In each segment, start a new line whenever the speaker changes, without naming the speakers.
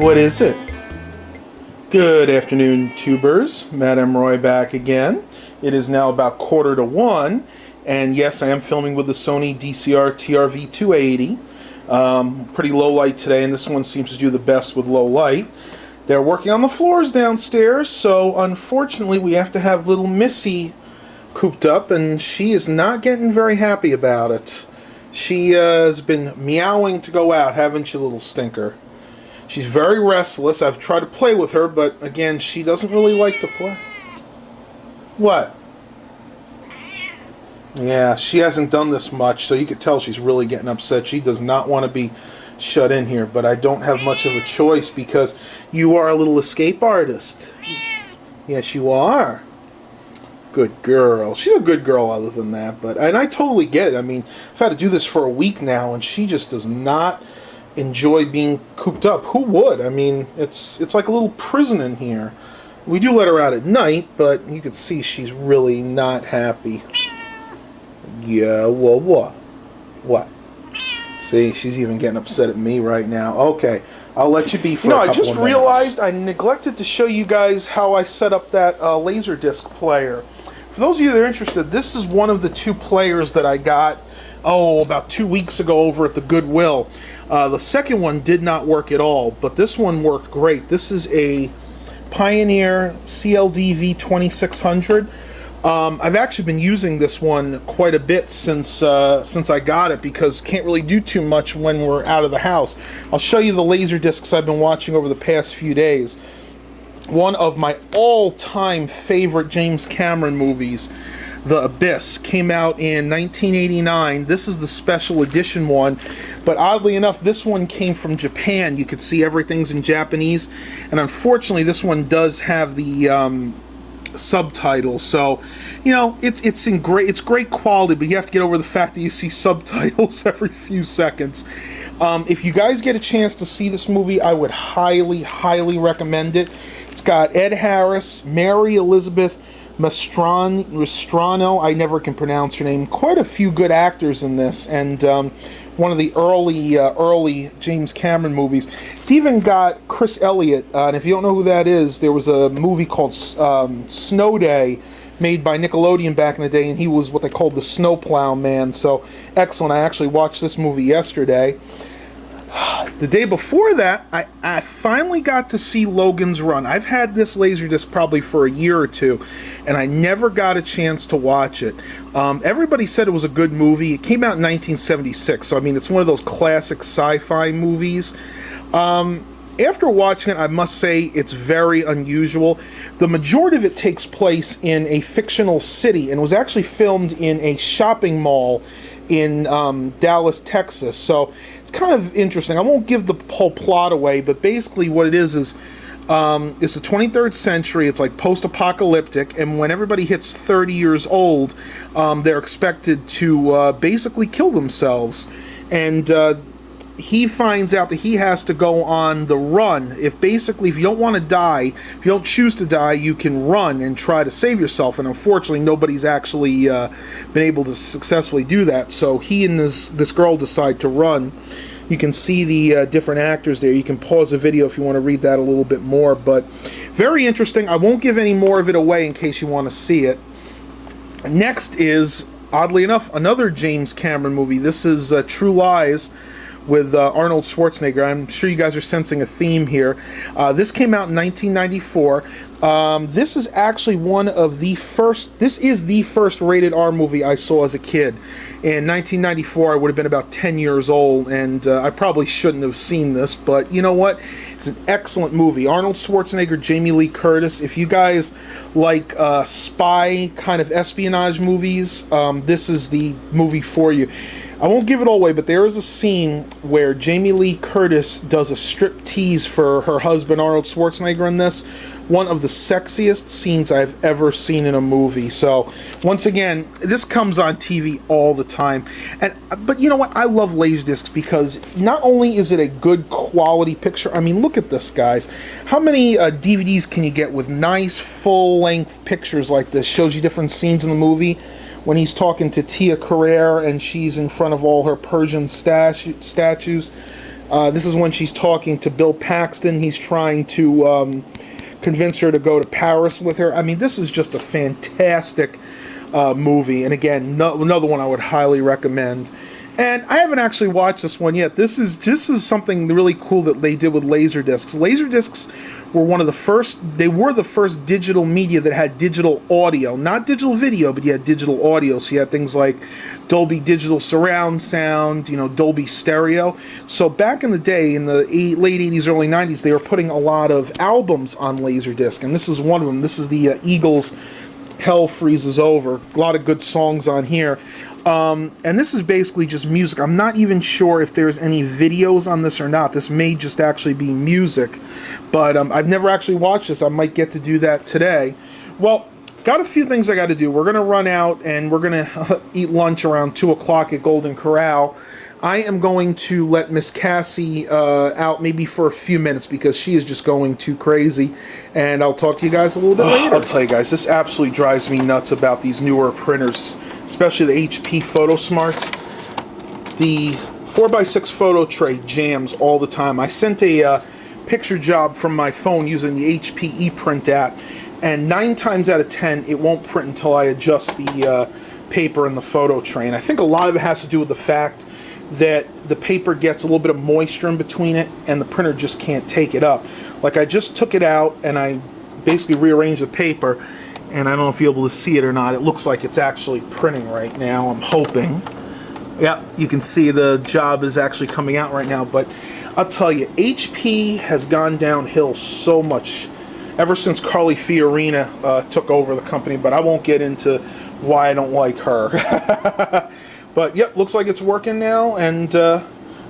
What is it? Good afternoon, tubers. Madame Roy back again. It is now about 1:45, and yes, I am filming with the Sony DCR TRV 280. Pretty low light today, and this one seems to do the best with low light. They're working on the floors downstairs, so unfortunately we have to have little Missy cooped up, and she is not getting very happy about it. She has been meowing to go out, haven't you, little stinker? She's very restless. I've tried to play with her, but again, she doesn't really like to play. What? Yeah, she hasn't done this much, so you could tell she's really getting upset. She does not want to be shut in here, but I don't have much of a choice because you are a little escape artist. Yes, you are. Good girl. She's a good girl other than that, and I totally get it. I mean, I've had to do this for a week now, and she just does not enjoy being cooped up. Who would? I mean, it's like a little prison in here. We do let her out at night, but you can see she's really not happy. Yeah, well, what? What? See, she's even getting upset at me right now. Okay, I'll let you be for a couple of minutes. I just realized I neglected to show you guys how I set up that Laserdisc player. For those of you that are interested, this is one of the two players that I got, about 2 weeks ago over at the Goodwill. The second one did not work at all, but this one worked great. This is a Pioneer CLDV 2600. I've actually been using this one quite a bit since I got it, because can't really do too much when we're out of the house. I'll show you the laser discs I've been watching over the past few days. One of my all-time favorite James Cameron movies, The Abyss, came out in 1989. This is the special edition one, but oddly enough, this one came from Japan. You can see everything's in Japanese, and unfortunately, this one does have the subtitles. So, you know, it's great quality, but you have to get over the fact that you see subtitles every few seconds. If you guys get a chance to see this movie, I would highly recommend it. It's got Ed Harris, Mary Elizabeth Mastrano, I never can pronounce her name. Quite a few good actors in this, and one of the early James Cameron movies. It's even got Chris Elliott, and if you don't know who that is, there was a movie called Snow Day, made by Nickelodeon back in the day, and he was what they called the Snowplow Man. So excellent. I actually watched this movie yesterday. The day before that, I finally got to see Logan's Run. I've had this Laserdisc probably for a year or two, and I never got a chance to watch it. Everybody said it was a good movie. It came out in 1976, so I mean, it's one of those classic sci-fi movies. After watching it, I must say it's very unusual. The majority of it takes place in a fictional city, and was actually filmed in a shopping mall in Dallas, Texas. So it's kind of interesting. I won't give the whole plot away, but basically what it is it's the 23rd century. It's like post-apocalyptic, and when everybody hits 30 years old, they're expected to basically kill themselves. And he finds out that he has to go on the run. If you don't want to die, if you don't choose to die, you can run and try to save yourself. And unfortunately, nobody's actually been able to successfully do that. So he and this girl decide to run. You can see the different actors there. You can pause the video if you want to read that a little bit more. But very interesting. I won't give any more of it away in case you want to see it. Next is, oddly enough, another James Cameron movie. This is True Lies, with Arnold Schwarzenegger. I'm sure you guys are sensing a theme here. This came out in 1994. This is actually this is the first rated R movie I saw as a kid. In 1994, I would have been about 10 years old, and I probably shouldn't have seen this, but you know what? It's an excellent movie. Arnold Schwarzenegger, Jamie Lee Curtis. If you guys like spy kind of espionage movies, this is the movie for you. I won't give it all away, but there is a scene where Jamie Lee Curtis does a strip tease for her husband Arnold Schwarzenegger in this. One of the sexiest scenes I've ever seen in a movie. So, once again, this comes on TV all the time. But you know what? I love Laserdiscs because not only is it a good quality picture, I mean, look at this, guys. How many DVDs can you get with nice, full-length pictures like this? Shows you different scenes in the movie. When he's talking to Tia Carrere and she's in front of all her Persian statues. This is when she's talking to Bill Paxton. He's trying to convince her to go to Paris with her. I mean, this is just a fantastic movie. And again, another one I would highly recommend. And I haven't actually watched this one yet. This is something really cool that they did with Laserdiscs. Laserdiscs were one of the first, they were the first digital media that had digital audio. Not digital video, but you had digital audio. So you had things like Dolby Digital Surround Sound, you know, Dolby Stereo. So back in the day, in the late 80s, early 90s, they were putting a lot of albums on Laserdisc. And this is one of them. This is the Eagles' Hell Freezes Over. A lot of good songs on here. And this is basically just music. I'm not even sure if there's any videos on this or not. This may just actually be music. But I've never actually watched this. I might get to do that today. Well, got a few things I got to do. We're going to run out and we're going to eat lunch around 2 o'clock at Golden Corral. I am going to let Miss Cassie out maybe for a few minutes because she is just going too crazy. And I'll talk to you guys a little bit later. I'll tell you guys, this absolutely drives me nuts about these newer printers, especially the HP PhotoSmarts. The 4x6 photo tray jams all the time. I sent a picture job from my phone using the HP ePrint app, and 9 times out of 10 it won't print until I adjust the paper in the photo tray. And I think a lot of it has to do with the fact that the paper gets a little bit of moisture in between it and the printer just can't take it up. Like, I just took it out and I basically rearranged the paper, and I don't know if you're able to see it or not. It looks like it's actually printing right now, I'm hoping. Yeah, you can see the job is actually coming out right now. But I'll tell you, HP has gone downhill so much ever since Carly Fiorina took over the company, but I won't get into why I don't like her. But yep, looks like it's working now, and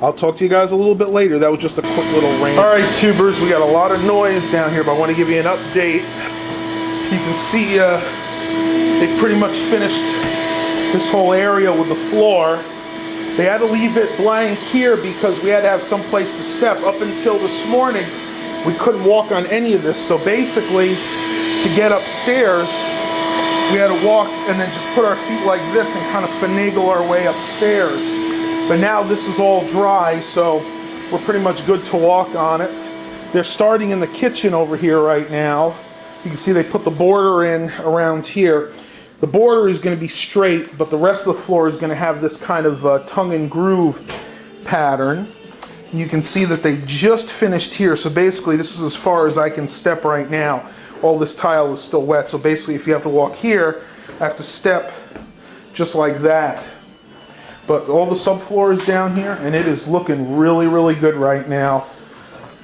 I'll talk to you guys a little bit later. That was just a quick little rant. Alright, tubers, we got a lot of noise down here, but I want to give you an update. You can see they pretty much finished this whole area with the floor. They had to leave it blank here because we had to have some place to step. Up until this morning, we couldn't walk on any of this. So basically, to get upstairs, we had to walk and then just put our feet like this and kind of finagle our way upstairs. But now this is all dry, so we're pretty much good to walk on it. They're starting in the kitchen over here right now. You can see they put the border in around here. The border is going to be straight, but the rest of the floor is going to have this kind of tongue and groove pattern. You can see that they just finished here, so basically this is as far as I can step right now. All this tile is still wet, so basically if you have to walk here, I have to step just like that. But all the subfloor is down here, and it is looking really, really good right now.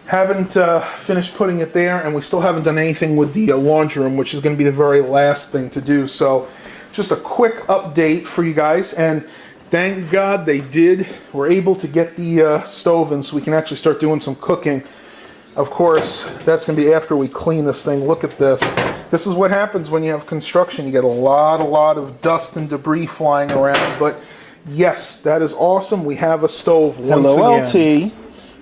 Haven't finished putting it there, and we still haven't done anything with the laundry room, which is going to be the very last thing to do. So just a quick update for you guys, and thank God they were able to get the stove in so we can actually start doing some cooking. Of course, that's going to be after we clean this thing. Look at this. This is what happens when you have construction. You get a lot of dust and debris flying around. But yes, that is awesome. We have a stove once again. Hello, LT.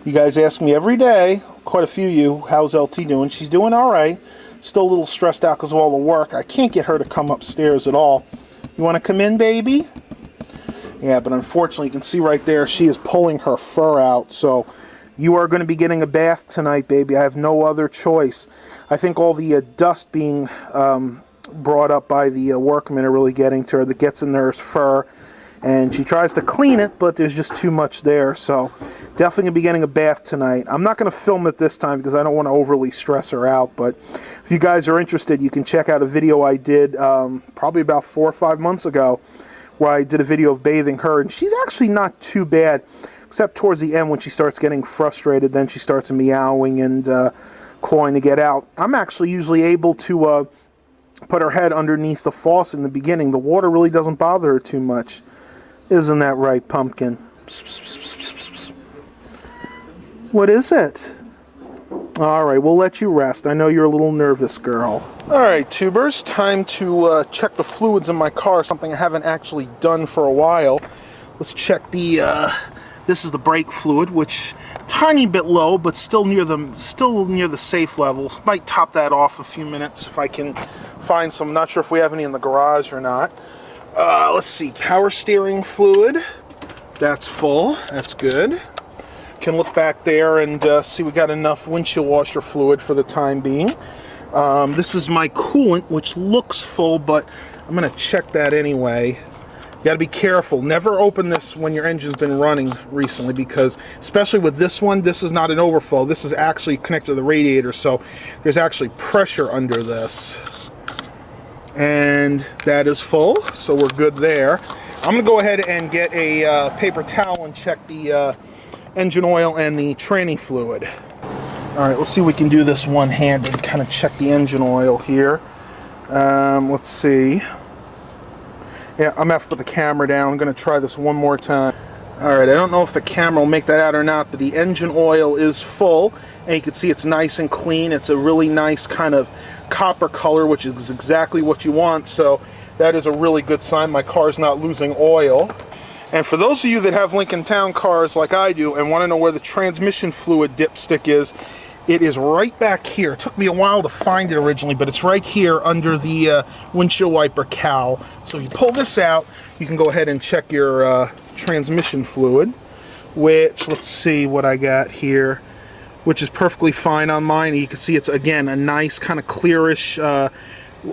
You guys ask me every day, quite a few of you, how's LT doing? She's doing all right. Still a little stressed out because of all the work. I can't get her to come upstairs at all. You want to come in, baby? Yeah, but unfortunately, you can see right there, she is pulling her fur out. So you are going to be getting a bath tonight, baby. I have no other choice. I think all the dust being brought up by the workmen are really getting to her. That gets in her fur. And she tries to clean it, but there's just too much there. So definitely going to be getting a bath tonight. I'm not going to film it this time because I don't want to overly stress her out. But if you guys are interested, you can check out a video I did probably about 4 or 5 months ago where I did a video of bathing her. And she's actually not too bad, except towards the end when she starts getting frustrated. Then she starts meowing and clawing to get out. I'm actually usually able to put her head underneath the faucet in the beginning. The water really doesn't bother her too much. Isn't that right, Pumpkin? What is it? All right, we'll let you rest. I know you're a little nervous, girl. All right, tubers, time to check the fluids in my car, something I haven't actually done for a while. Let's check the, this is the brake fluid, which tiny bit low, but still near the safe level. Might top that off a few minutes if I can find some. Not sure if we have any in the garage or not. Let's see, power steering fluid. That's full. That's good. can look back there and see we got enough windshield washer fluid for the time being. This is my coolant, which looks full, but I'm going to check that anyway. You got to be careful. Never open this when your engine's been running recently, because especially with this one, this is not an overflow. This is actually connected to the radiator, so there's actually pressure under this. And that is full, so we're good there. I'm going to go ahead and get a paper towel and check the engine oil and the tranny fluid. Alright, let's see if we can do this one-handed, kind of check the engine oil here. Let's see. Yeah, I'm going to have to put the camera down. I'm going to try this one more time. Alright, I don't know if the camera will make that out or not, but the engine oil is full. And you can see it's nice and clean. It's a really nice kind of copper color, which is exactly what you want. So that is a really good sign my car's not losing oil. And for those of you that have Lincoln Town cars like I do and want to know where the transmission fluid dipstick is, it is right back here. It took me a while to find it originally, but it's right here under the windshield wiper cowl. So if you pull this out, you can go ahead and check your transmission fluid, which, let's see what I got here, which is perfectly fine on mine. You can see it's, again, a nice kind of clearish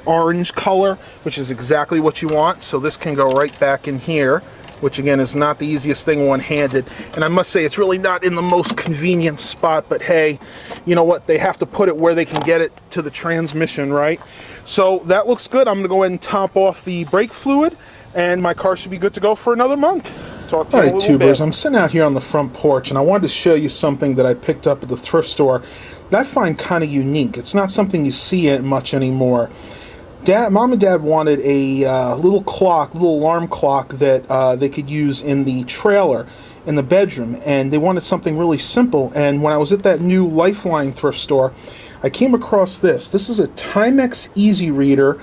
orange color, which is exactly what you want. So this can go right back in here, which again is not the easiest thing one-handed. And I must say, it's really not in the most convenient spot, but hey, you know what? They have to put it where they can get it to the transmission, right? So that looks good. I'm going to go ahead and top off the brake fluid, and my car should be good to go for another month. Talk to you in a little bit. I'm sitting out here on the front porch, and I wanted to show you something that I picked up at the thrift store that I find kind of unique. It's not something you see much anymore. Mom and Dad wanted a little clock, little alarm clock that they could use in the trailer in the bedroom, and they wanted something really simple. And when I was at that new Lifeline thrift store, I came across this. This is a Timex Easy Reader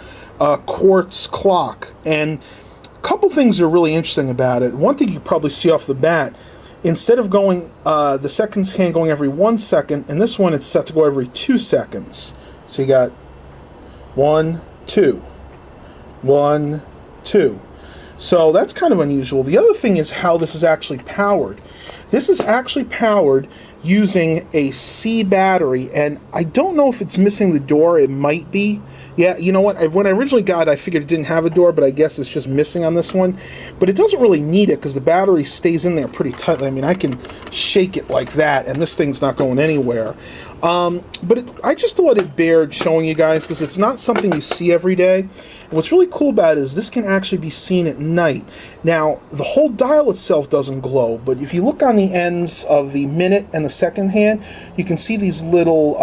quartz clock, and a couple things are really interesting about it. One thing you probably see off the bat, instead of going the seconds hand going every 1 second, in this one it's set to go every 2 seconds. So you got 1, 2, 1, 2. So that's kind of unusual. The other thing is how this is actually powered. This is actually powered using a C battery, and I don't know if it's missing the door. It might be. Yeah, you know what? When I originally got it, I figured it didn't have a door, but I guess it's just missing on this one. But it doesn't really need it because the battery stays in there pretty tightly. I mean, I can shake it like that, and this thing's not going anywhere. But I just thought it bared showing you guys because it's not something you see every day. And what's really cool about it is this can actually be seen at night. Now, the whole dial itself doesn't glow, but if you look on the ends of the minute and the second hand, you can see these little,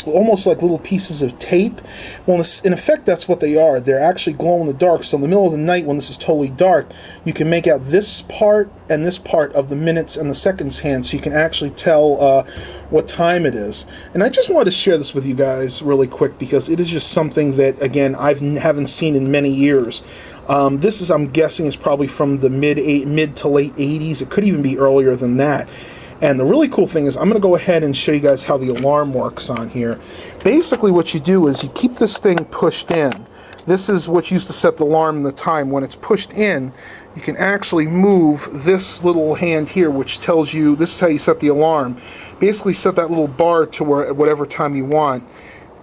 almost like little pieces of tape. Well, in effect, that's what they are. They're actually glow in the dark. So in the middle of the night, when this is totally dark, you can make out this part and this part of the minutes and the seconds hand, so you can actually tell what time it is. And I just wanted to share this with you guys really quick because it is just something that, again, I haven't seen in many years. This is, I'm guessing, is probably from the mid to late 80s. It could even be earlier than that. And the really cool thing is I'm going to go ahead and show you guys how the alarm works on here. Basically what you do is you keep this thing pushed in. This is what used to set the alarm and the time. When it's pushed in, you can actually move this little hand here, which tells you, this is how you set the alarm. Basically set that little bar to whatever time you want.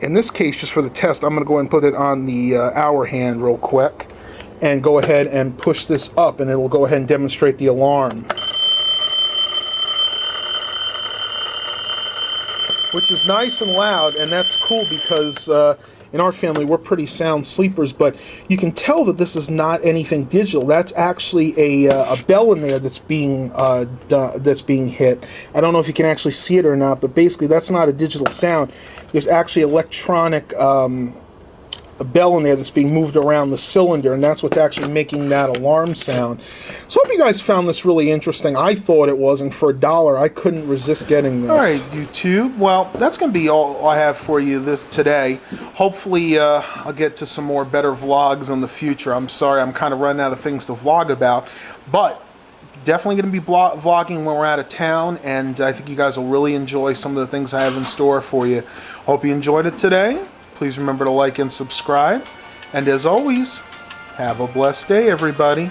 In this case, just for the test, I'm going to go ahead and put it on the hour hand real quick and go ahead and push this up, and it'll go ahead and demonstrate the alarm. Which is nice and loud, and that's cool because in our family we're pretty sound sleepers, but you can tell that this is not anything digital. That's actually a bell in there that's being hit. I don't know if you can actually see it or not, but basically that's not a digital sound. There's actually electronic a bell in there that's being moved around the cylinder, and that's what's actually making that alarm sound. So I hope you guys found this really interesting. I thought it was, and for $1, I couldn't resist getting this. All right, YouTube. Well, that's going to be all I have for you today. Hopefully, I'll get to some more better vlogs in the future. I'm sorry, I'm kind of running out of things to vlog about, but definitely going to be vlogging when we're out of town, and I think you guys will really enjoy some of the things I have in store for you. Hope you enjoyed it today. Please remember to like and subscribe. And as always, have a blessed day, everybody.